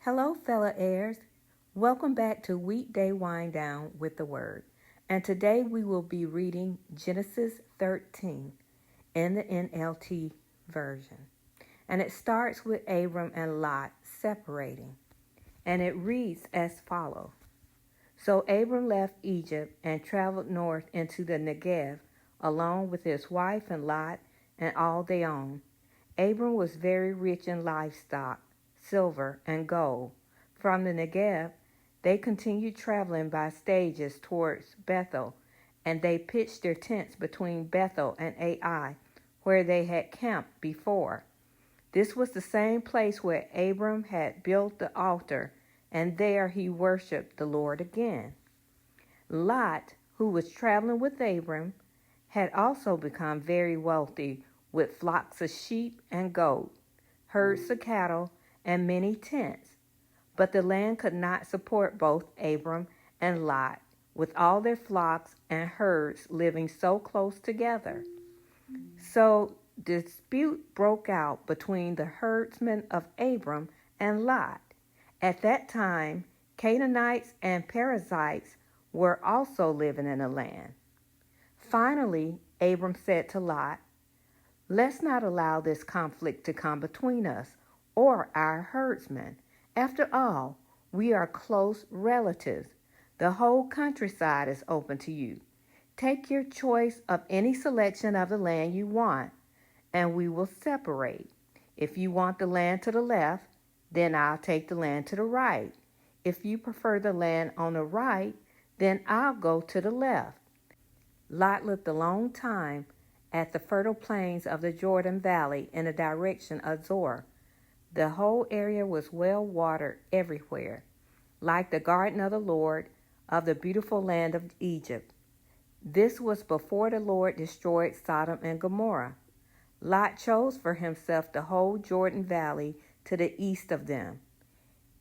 Hello, fellow heirs. Welcome back to Weekday Wind Down with the Word. And today we will be reading Genesis 13 in the NLT version. And it starts with Abram and Lot separating. And it reads as follows. So Abram left Egypt and traveled north into the Negev along with his wife and Lot and all they owned. Abram was very rich in livestock, silver, and gold. From the Negev, they continued traveling by stages towards Bethel, and they pitched their tents between Bethel and Ai, where they had camped before. This was the same place where Abram had built the altar, and there he worshipped the Lord again. Lot, who was traveling with Abram, had also become very wealthy with flocks of sheep and goats, herds of cattle, and many tents. But the land could not support both Abram and Lot, with all their flocks and herds living so close together. So dispute broke out between the herdsmen of Abram and Lot. At that time, Canaanites and Perizzites were also living in the land. Finally, Abram said to Lot, "Let's not allow this conflict to come between us or our herdsmen. After all, we are close relatives. The whole countryside is open to you. Take your choice of any selection of the land you want, and we will separate. If you want the land to the left, then I'll take the land to the right. If you prefer the land on the right, then I'll go to the left." Lot looked a long time at the fertile plains of the Jordan Valley in the direction of Zoar. The whole area was well watered everywhere, like the garden of the Lord of the beautiful land of Egypt. This was before the Lord destroyed Sodom and Gomorrah. Lot chose for himself the whole Jordan Valley to the east of them.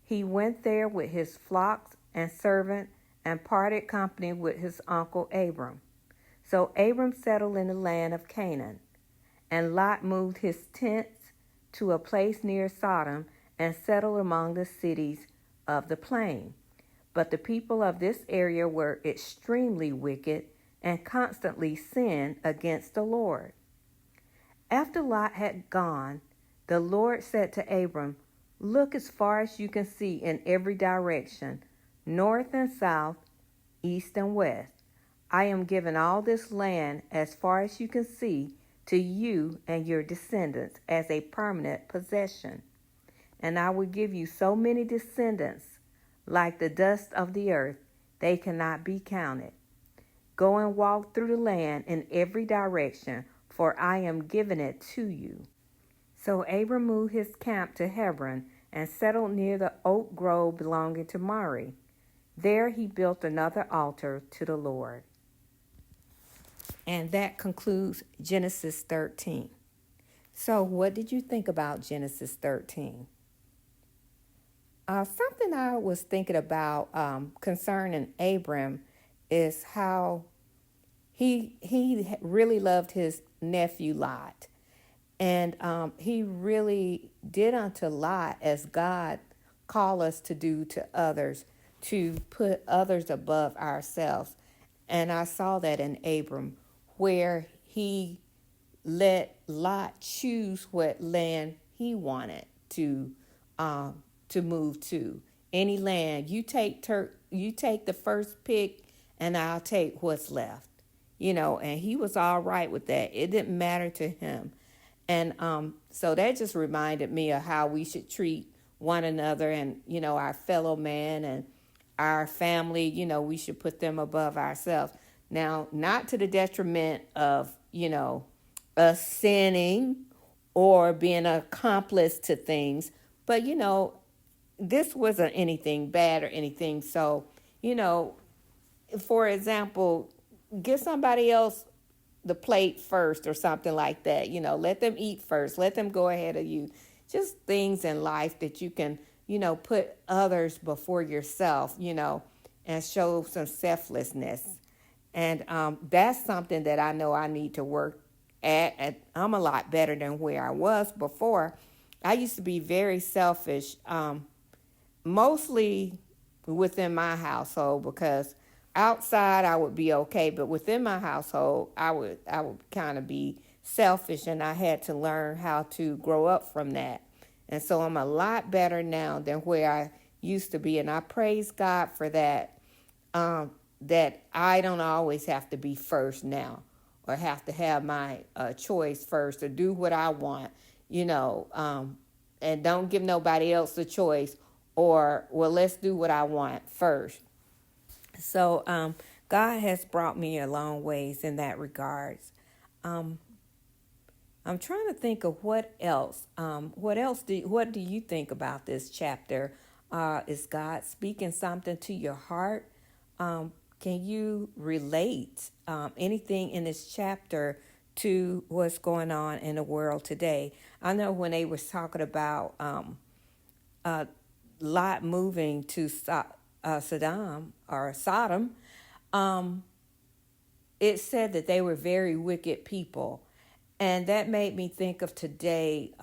He went there with his flocks and servants and parted company with his uncle Abram. So Abram settled in the land of Canaan, and Lot moved his tents to a place near Sodom and settled among the cities of the plain. But the people of this area were extremely wicked and constantly sinned against the Lord. After Lot had gone, the Lord said to Abram, "Look as far as you can see in every direction, north and south, east and west. I am giving all this land as far as you can see to you and your descendants as a permanent possession. And I will give you so many descendants, like the dust of the earth, they cannot be counted. Go and walk through the land in every direction, for I am giving it to you." So Abram moved his camp to Hebron and settled near the oak grove belonging to Mamre. There he built another altar to the Lord. And that concludes Genesis 13. So what did you think about Genesis 13? Something I was thinking about concerning Abram is how he really loved his nephew Lot. And he really did unto Lot as God called us to do to others, to put others above ourselves. And I saw that in Abram, where he let Lot choose what land he wanted to move to. Any land, you take the first pick, and I'll take what's left. And he was all right with that. It didn't matter to him. And so that just reminded me of how we should treat one another and, our fellow man and our family. We should put them above ourselves. Now, not to the detriment of, us sinning or being an accomplice to things. But, this wasn't anything bad or anything. So, for example, give somebody else the plate first or something like that. Let them eat first. Let them go ahead of you. Just things in life that you can, put others before yourself, and show some selflessness. And that's something that I know I need to work at. And I'm a lot better than where I was before. I used to be very selfish mostly within my household, because outside I would be okay, but within my household I would kind of be selfish, and I had to learn how to grow up from that. And so I'm a lot better now than where I used to be, and I praise God for that. That I don't always have to be first now, or have to have my choice first, or do what I want, and don't give nobody else the choice, or, well, let's do what I want first. So God has brought me a long ways in that regards. Um, I'm trying to think of what else. What do you think about this chapter? Is God speaking something to your heart? Can you relate anything in this chapter to what's going on in the world today? I know when they was talking about uh, Lot moving to Sodom, um, it said that they were very wicked people. And that made me think of today,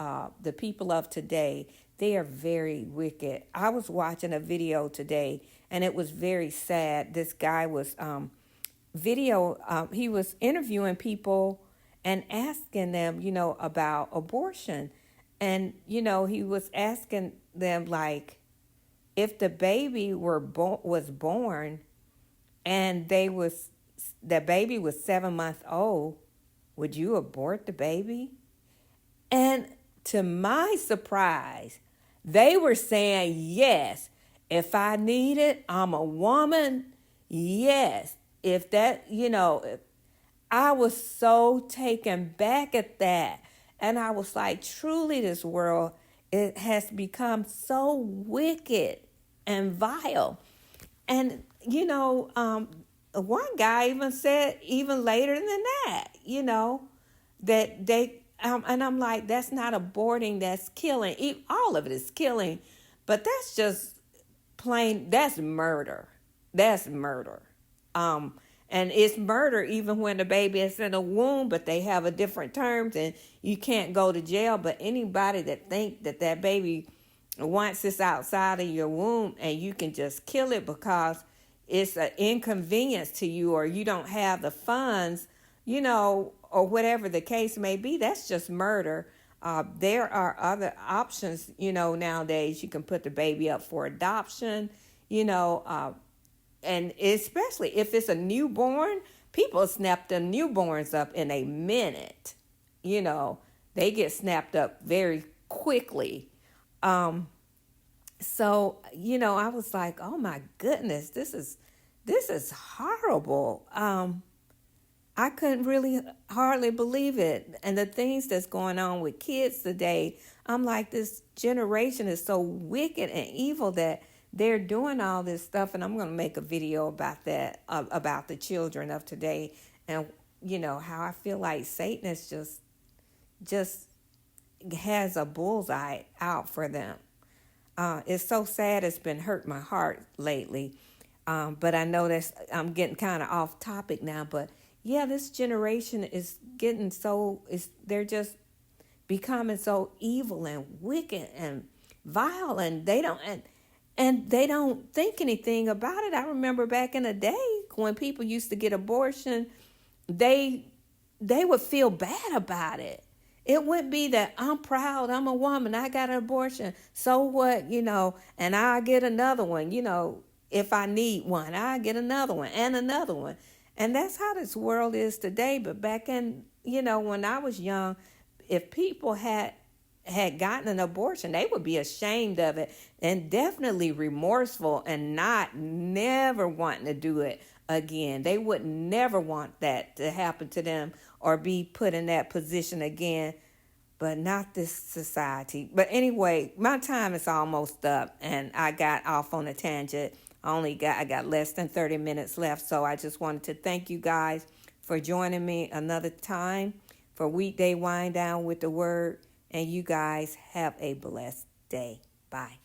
the people of today, they are very wicked. I was watching a video today, and it was very sad. This guy was he was interviewing people and asking them, about abortion. And, he was asking them, like, if the baby was born and the baby was 7 months old, would you abort the baby? And to my surprise, they were saying yes. If I need it, I'm a woman. Yes. If that, I was so taken back at that. And I was like, truly, this world, it has become so wicked and vile. And, one guy even said, even later than that, that and I'm like, that's not aborting, that's killing. All of it is killing. But that's just plain, that's murder. That's murder. And it's murder even when the baby is in a womb, but they have a different terms, and you can't go to jail. But anybody that think that baby, once it's outside of your womb and you can just kill it because it's an inconvenience to you, or you don't have the funds, or whatever the case may be, that's just murder. There are other options, nowadays. You can put the baby up for adoption, and especially if it's a newborn, people snap the newborns up in a minute. They get snapped up very quickly. So, I was like, oh my goodness, this is horrible. I couldn't really hardly believe it. And the things that's going on with kids today, I'm like, this generation is so wicked and evil that they're doing all this stuff. And I'm going to make a video about that, about the children of today, and, how I feel like Satan is just has a bullseye out for them. It's so sad. It's been hurt my heart lately. But I know I'm getting kind of off topic now. But yeah, this generation is getting they're just becoming so evil and wicked and vile, and they don't think anything about it. I remember back in the day when people used to get abortion, they would feel bad about it. It wouldn't be that I'm proud, I'm a woman, I got an abortion, so what, and I'll get another one, if I need one, I'll get another one and another one. And that's how this world is today. But back in, when I was young, if people had gotten an abortion, they would be ashamed of it and definitely remorseful and never wanting to do it again. They would never want that to happen to them or be put in that position again, but not this society. But anyway, my time is almost up, and I got off on a tangent. I got less than 30 minutes left, so I just wanted to thank you guys for joining me another time for Weekday Wind Down with the Word, and you guys have a blessed day. Bye.